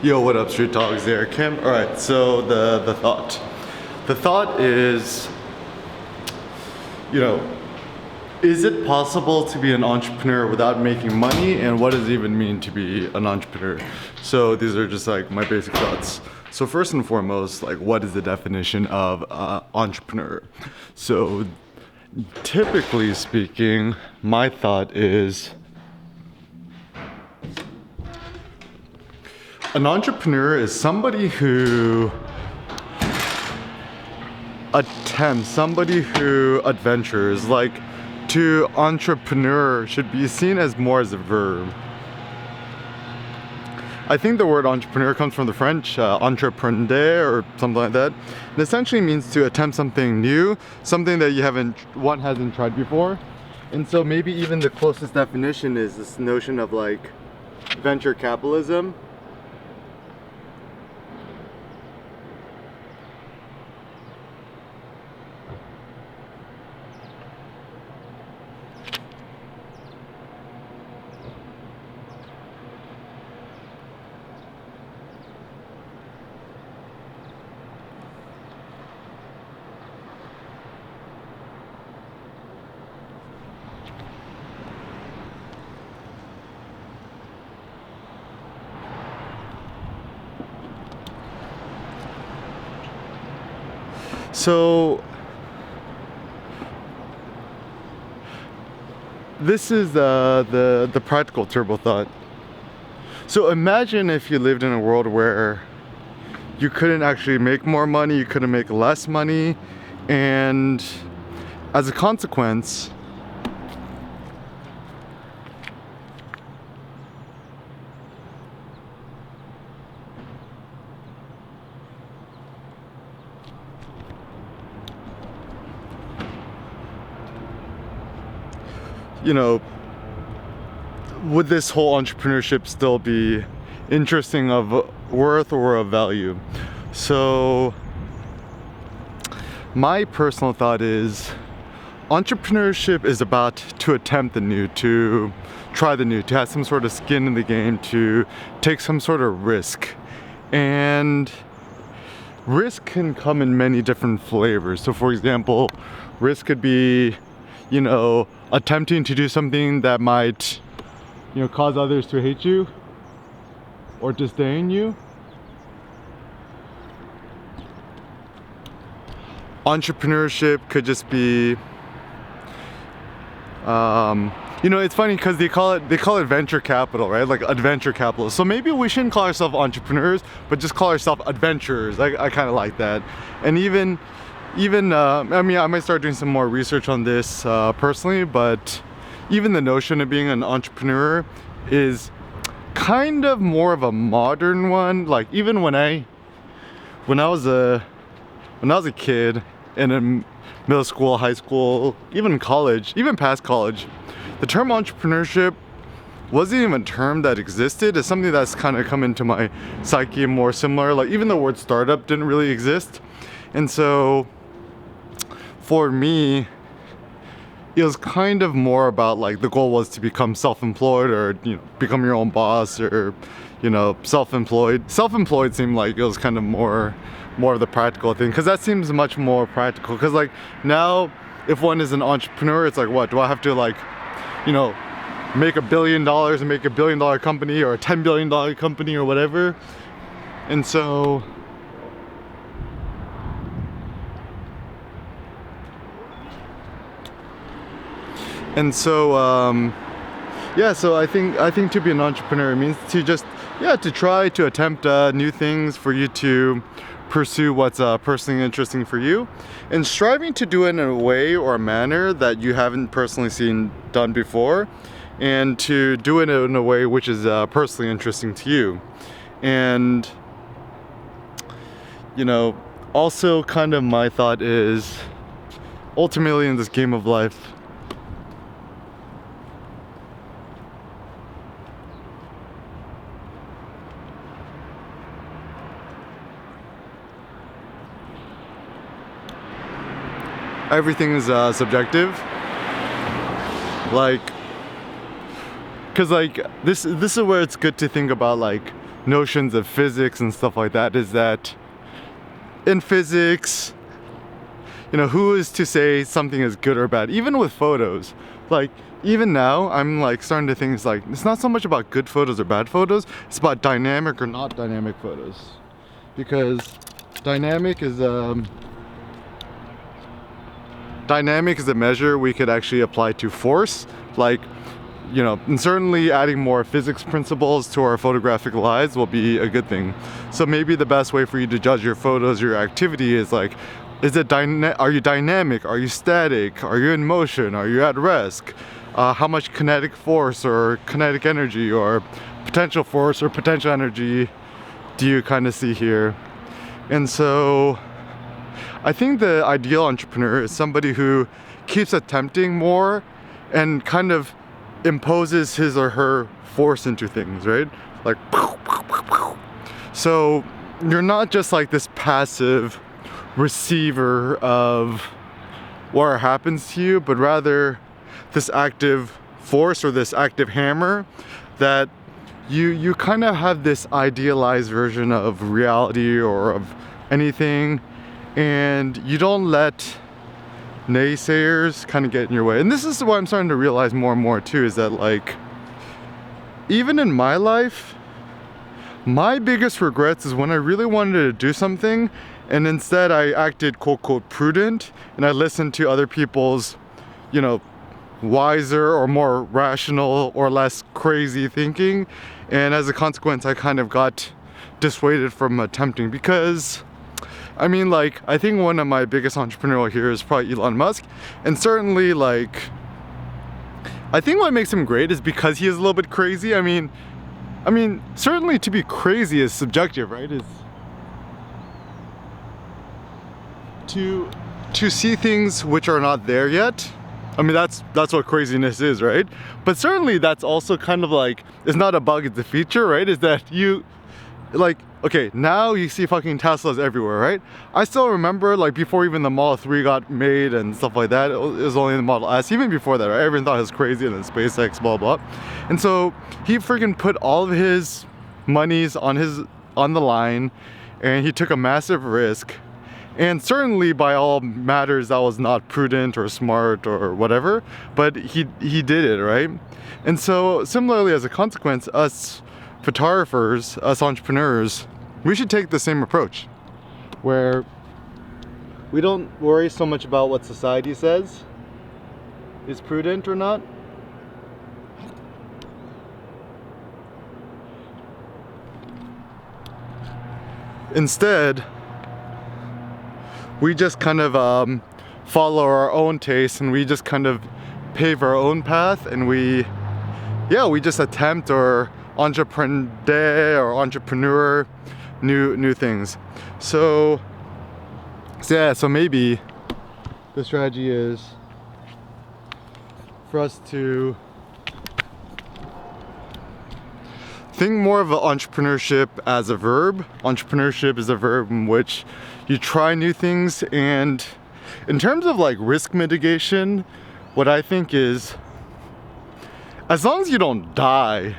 Yo, what up, Street Dogs? There, Kim. All right, so the thought is, is it possible to be an entrepreneur without making money, and what does it even mean to be an entrepreneur? So these are just like my basic thoughts. So first and foremost, like, what is the definition of entrepreneur? So typically speaking, my thought is an entrepreneur is somebody who adventures. Like, to entrepreneur should be seen as more as a verb. I think the word entrepreneur comes from the French entreprendre or something like that. It essentially means to attempt something new, something that one hasn't tried before. And so maybe even the closest definition is this notion of like venture capitalism. So this is the practical turbo thought. So imagine if you lived in a world where you couldn't actually make more money, you couldn't make less money, and as a consequence, would this whole entrepreneurship still be interesting, of worth, or of value? So my personal thought is entrepreneurship is about to attempt the new, to try the new, to have some sort of skin in the game, to take some sort of risk. And risk can come in many different flavors. So for example, risk could be attempting to do something that might cause others to hate you or disdain you. Entrepreneurship could just be it's funny because they call it venture capital, right? Like adventure capital. So maybe we shouldn't call ourselves entrepreneurs, but just call ourselves adventurers. I kind of like that. And even I might start doing some more research on this personally, but even the notion of being an entrepreneur is kind of more of a modern one. Like, even when I was a kid in middle school, high school, even college, even past college, the term entrepreneurship wasn't even a term that existed. It's something that's kind of come into my psyche more similar. Like, even the word startup didn't really exist. And so for me, it was kind of more about, like, the goal was to become self-employed, or become your own boss, or self-employed. Self-employed seemed like it was kind of more of the practical thing, because that seems much more practical. Because like now, if one is an entrepreneur, it's like, what do I have to, like, make $1 billion and make $1 billion company, or a $10 billion company, or whatever? And so so I think to be an entrepreneur means to just to try to attempt new things, for you to pursue what's personally interesting for you, and striving to do it in a way or a manner that you haven't personally seen done before, and to do it in a way which is personally interesting to you. And also, kind of my thought is, ultimately in this game of life, everything is subjective. Like, because like this is where it's good to think about, like, notions of physics and stuff like that is that in physics, you know, who is to say something is good or bad? Even with photos, like even now I'm like starting to think it's not so much about good photos or bad photos, it's about dynamic or not dynamic photos. Because dynamic is a measure we could actually apply to force, like, you know, and certainly adding more physics principles to our photographic lives will be a good thing. So maybe the best way for you to judge your photos, your activity is like, are you dynamic? Are you static? Are you in motion? Are you at rest? How much kinetic force or kinetic energy or potential force or potential energy do you kind of see here? And so I think the ideal entrepreneur is somebody who keeps attempting more and kind of imposes his or her force into things, right? Like, so you're not just like this passive receiver of what happens to you, but rather this active force or this active hammer that you kind of have this idealized version of reality or of anything, and you don't let naysayers kind of get in your way. And this is what I'm starting to realize more and more too, is that like even in my life, my biggest regrets is when I really wanted to do something and instead I acted quote prudent, and I listened to other people's, you know, wiser or more rational or less crazy thinking, and as a consequence I kind of got dissuaded from attempting. Because I mean, like, I think one of my biggest entrepreneurial heroes is probably Elon Musk, and certainly like I think what makes him great is because he is a little bit crazy. I mean certainly to be crazy is subjective, right? Is to see things which are not there yet. I mean, that's what craziness is, right? But certainly that's also kind of like, it's not a bug, it's a feature, right? Is that you, like, okay, now you see fucking Teslas everywhere, right? I still remember, like, before even the Model 3 got made and stuff like that, it was only the Model S. Even before that, right? Everyone thought it was crazy, and then SpaceX, blah, blah. And so he freaking put all of his monies on the line, and he took a massive risk. And certainly by all matters that was not prudent or smart or whatever, but he did it, right? And so similarly, as a consequence, us photographers, us entrepreneurs, we should take the same approach, where we don't worry so much about what society says is prudent or not. Instead, we just kind of follow our own taste, and we just kind of pave our own path, and we just attempt or entrepreneur new things. So maybe the strategy is for us to think more of entrepreneurship as a verb. Entrepreneurship is a verb in which you try new things, and in terms of like risk mitigation, what I think is, as long as you don't die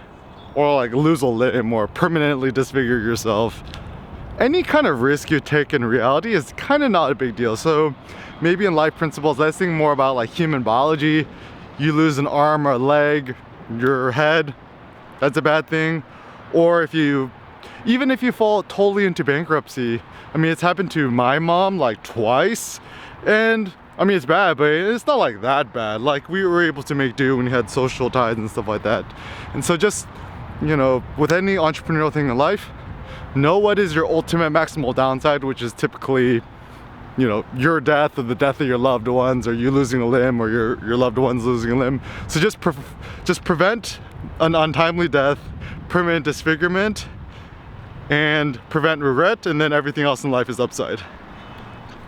or like lose a limb or permanently disfigure yourself, any kind of risk you take in reality is kind of not a big deal. So maybe in life principles, let's think more about like human biology. You lose an arm or a leg, your head, that's a bad thing. Or even if you fall totally into bankruptcy, I mean, it's happened to my mom like twice, and I mean, it's bad, but it's not like that bad. Like, we were able to make do when we had social ties and stuff like that. And so just, you know, with any entrepreneurial thing in life, know what is your ultimate maximal downside, which is typically, you know, your death or the death of your loved ones, or you losing a limb, or your loved ones losing a limb. So just prevent an untimely death, permanent disfigurement, and prevent regret, and then everything else in life is upside.